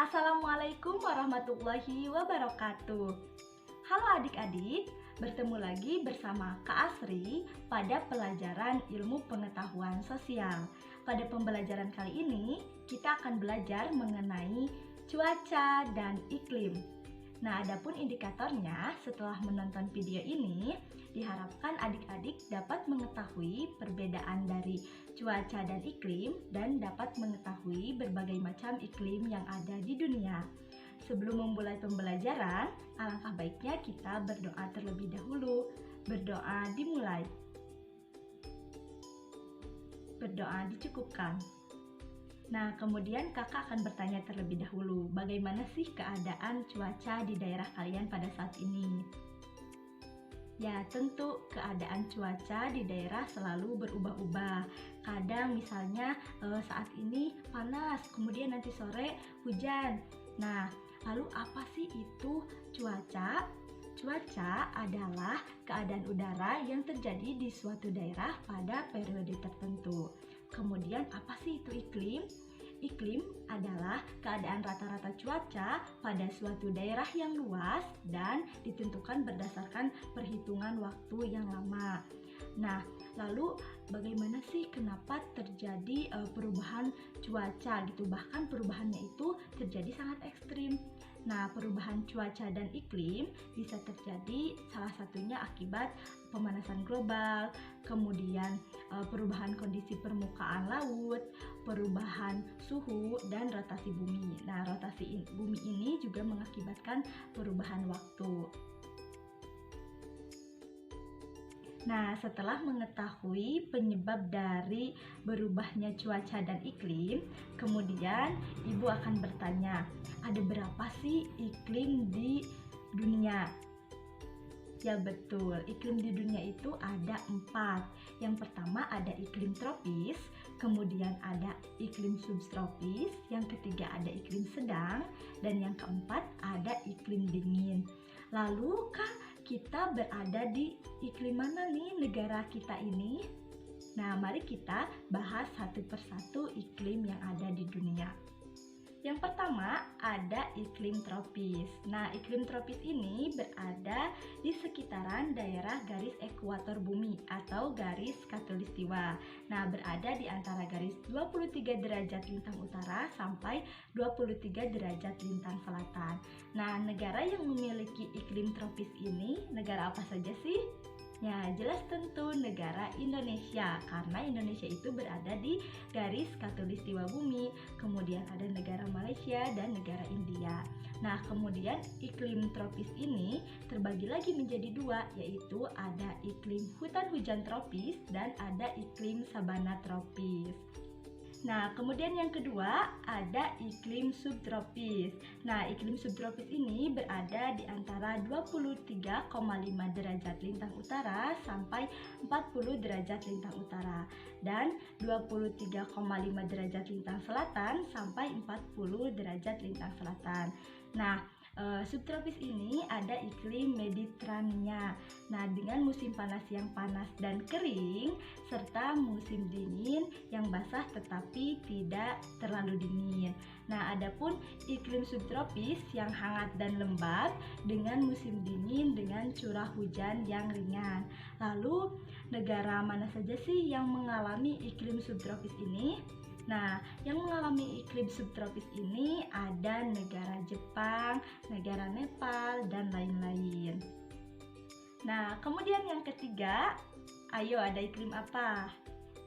Assalamualaikum warahmatullahi wabarakatuh. Halo adik-adik, bertemu lagi bersama Kak Asri pada pelajaran ilmu pengetahuan sosial. Pada pembelajaran kali ini, kita akan belajar mengenai cuaca dan iklim. Nah, adapun indikatornya setelah menonton video ini, diharapkan adik-adik dapat mengetahui perbedaan dari cuaca dan iklim dan dapat mengetahui berbagai macam iklim yang ada di dunia. Sebelum memulai pembelajaran, alangkah baiknya kita berdoa terlebih dahulu. Berdoa dimulai. Berdoa dicukupkan. Nah, kemudian kakak akan bertanya terlebih dahulu, bagaimana sih keadaan cuaca di daerah kalian pada saat ini? Ya, tentu keadaan cuaca di daerah selalu berubah-ubah. Kadang misalnya saat ini panas, kemudian nanti sore hujan. Nah, lalu apa sih itu cuaca? Cuaca adalah keadaan udara yang terjadi di suatu daerah pada periode tertentu. Kemudian apa sih itu iklim? Iklim adalah keadaan rata-rata cuaca pada suatu daerah yang luas dan ditentukan berdasarkan perhitungan waktu yang lama. Nah, lalu bagaimana sih kenapa terjadi perubahan cuaca gitu? Bahkan perubahannya itu terjadi sangat ekstrim. Nah, perubahan cuaca dan iklim bisa terjadi salah satunya akibat pemanasan global, kemudian perubahan kondisi permukaan laut, perubahan suhu, dan rotasi bumi. Nah, rotasi bumi ini juga mengakibatkan perubahan waktu. Nah, setelah mengetahui penyebab dari berubahnya cuaca dan iklim, kemudian ibu akan bertanya, ada berapa sih iklim di dunia? Ya betul, iklim di dunia itu ada 4. Yang pertama ada iklim tropis, kemudian ada iklim subtropis, yang ketiga ada iklim sedang, dan yang keempat ada iklim dingin. Lalu kita berada di iklim mana nih negara kita ini? Nah, mari kita bahas satu persatu iklim yang ada di dunia. Yang pertama ada iklim tropis. Nah, iklim tropis ini berada di sekitaran daerah garis ekuator bumi atau garis khatulistiwa. Nah, berada di antara garis 23 derajat lintang utara sampai 23 derajat lintang selatan. Nah, negara yang memiliki iklim tropis ini negara apa saja sih? Ya, jelas tentu negara Indonesia, karena Indonesia itu berada di garis khatulistiwa bumi. Kemudian ada negara Malaysia dan negara India. Nah, kemudian iklim tropis ini terbagi lagi menjadi 2, yaitu ada iklim hutan hujan tropis dan ada iklim sabana tropis. Nah, kemudian yang kedua ada iklim subtropis. Nah, iklim subtropis ini berada di antara 23,5 derajat lintang utara sampai 40 derajat lintang utara dan 23,5 derajat lintang selatan sampai 40 derajat lintang selatan. Nah, subtropis ini ada iklim Mediterania. Nah, dengan musim panas yang panas dan kering serta musim dingin yang basah tetapi tidak terlalu dingin. Nah, adapun iklim subtropis yang hangat dan lembab dengan musim dingin dengan curah hujan yang ringan. Lalu, negara mana saja sih yang mengalami iklim subtropis ini? Nah, yang mengalami iklim subtropis ini ada negara Jepang, negara Nepal, dan lain-lain. Nah, kemudian yang ketiga, ayo ada iklim apa?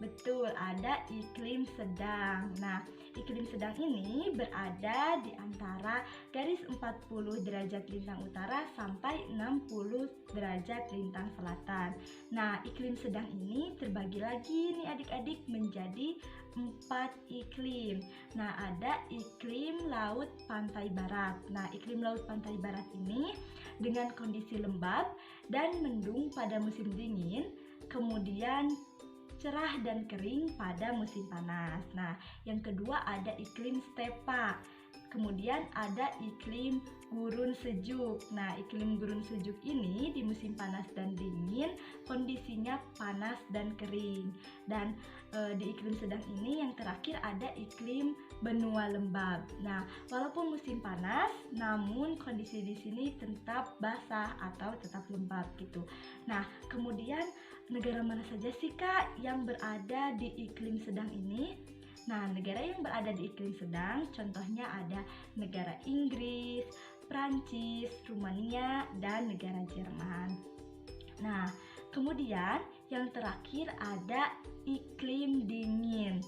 Betul, ada iklim sedang. Nah, iklim sedang ini berada di antara garis 40 derajat lintang utara sampai 60 derajat lintang selatan. Nah, iklim sedang ini terbagi lagi nih adik-adik menjadi 4 iklim. Nah, ada iklim laut pantai barat. Nah, iklim laut pantai barat ini dengan kondisi lembab dan mendung pada musim dingin, kemudian cerah dan kering pada musim panas. Nah, yang kedua ada iklim stepa. Kemudian ada iklim gurun sejuk. Nah, iklim gurun sejuk ini di musim panas dan dingin kondisinya panas dan kering. Dan di iklim sedang ini yang terakhir ada iklim benua lembab. Nah, walaupun musim panas, namun kondisi di sini tetap basah atau tetap lembab gitu. Nah, kemudian negara mana saja sih Kak yang berada di iklim sedang ini? Nah, negara yang berada di iklim sedang contohnya ada negara Inggris, Prancis, Rumania, dan negara Jerman. Nah, kemudian yang terakhir ada iklim dingin.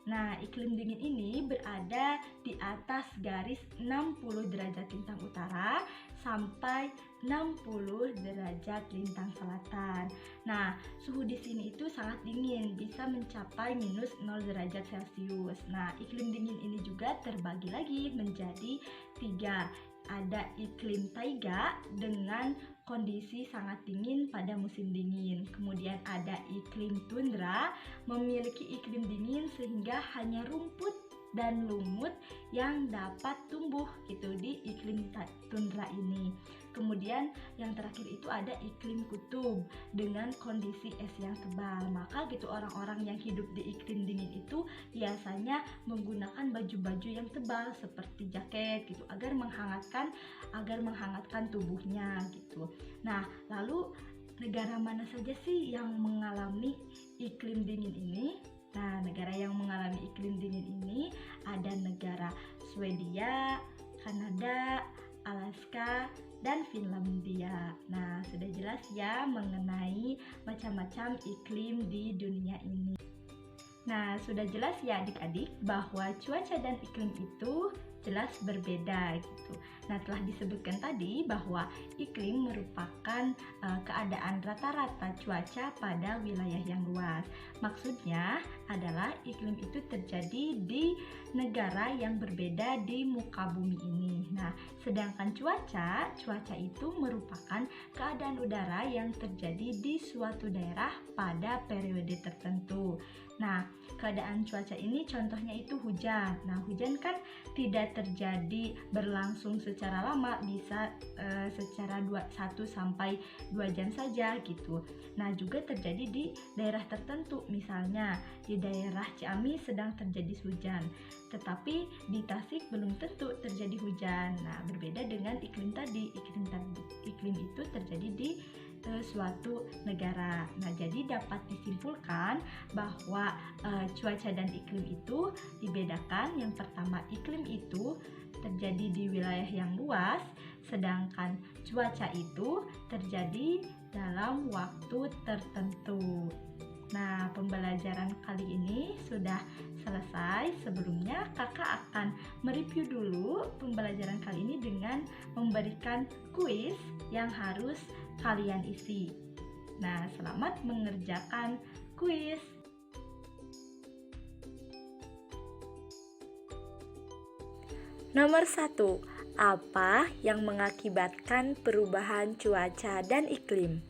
Nah, iklim dingin ini berada di atas garis 60 derajat lintang utara sampai 60 derajat lintang selatan. Nah, suhu di sini itu sangat dingin, bisa mencapai minus 0 derajat Celcius. Nah, iklim dingin ini juga terbagi lagi menjadi 3. Ada iklim taiga dengan kondisi sangat dingin pada musim dingin. Kemudian ada iklim tundra, memiliki iklim dingin sehingga hanya rumput dan lumut yang dapat tumbuh gitu di iklim tundra ini. Kemudian yang terakhir itu ada iklim kutub dengan kondisi es yang tebal. Maka gitu orang-orang yang hidup di iklim dingin itu biasanya menggunakan baju-baju yang tebal seperti jaket gitu agar menghangatkan tubuhnya gitu. Nah, lalu negara mana saja sih yang mengalami iklim dingin ini? Nah, negara yang mengalami iklim dingin ini ada negara Swedia, Kanada, Alaska, dan Finlandia. Nah, sudah jelas ya mengenai macam-macam iklim di dunia ini. Nah, sudah jelas ya adik-adik bahwa cuaca dan iklim itu jelas berbeda gitu. Nah, telah disebutkan tadi bahwa iklim merupakan keadaan rata-rata cuaca pada wilayah yang luas. Maksudnya adalah iklim itu terjadi di negara yang berbeda di muka bumi ini. Nah, sedangkan cuaca itu merupakan keadaan udara yang terjadi di suatu daerah pada periode tertentu. Nah, keadaan cuaca ini contohnya itu hujan. Nah, hujan kan tidak terjadi berlangsung secara lama, bisa secara 1 sampai 2 jam saja gitu. Nah, juga terjadi di daerah tertentu, misalnya di daerah Ciamis sedang terjadi hujan, tetapi di Tasik belum tentu terjadi hujan. Nah, berbeda dengan iklim tadi. Iklim itu terjadi di suatu negara. Nah, jadi dapat disimpulkan bahwa cuaca dan iklim itu dibedakan. Yang pertama, iklim itu terjadi di wilayah yang luas, sedangkan cuaca itu terjadi dalam waktu tertentu. Nah, pembelajaran kali ini sudah selesai. Sebelumnya kakak akan mereview dulu pembelajaran kali ini dengan memberikan kuis yang harus kalian isi. Nah, selamat mengerjakan kuis. Nomor 1. Apa yang mengakibatkan perubahan cuaca dan iklim?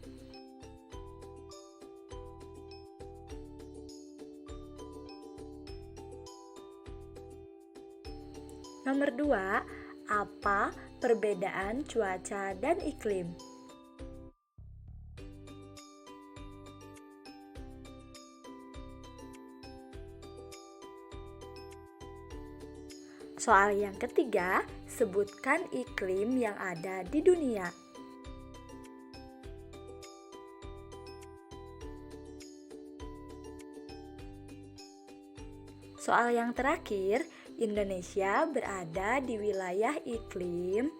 Nomor 2. Apa perbedaan cuaca dan iklim? Soal yang ketiga, sebutkan iklim yang ada di dunia. Soal yang terakhir, Indonesia berada di wilayah iklim.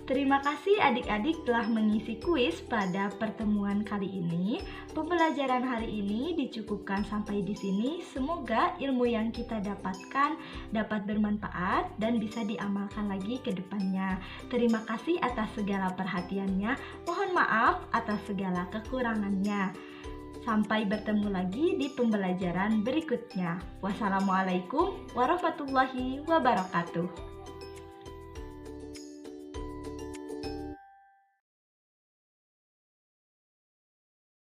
Terima kasih adik-adik telah mengisi kuis pada pertemuan kali ini. Pembelajaran hari ini dicukupkan sampai di sini. Semoga ilmu yang kita dapatkan dapat bermanfaat dan bisa diamalkan lagi ke depannya. Terima kasih atas segala perhatiannya. Mohon maaf atas segala kekurangannya. Sampai bertemu lagi di pembelajaran berikutnya. Wassalamualaikum warahmatullahi wabarakatuh.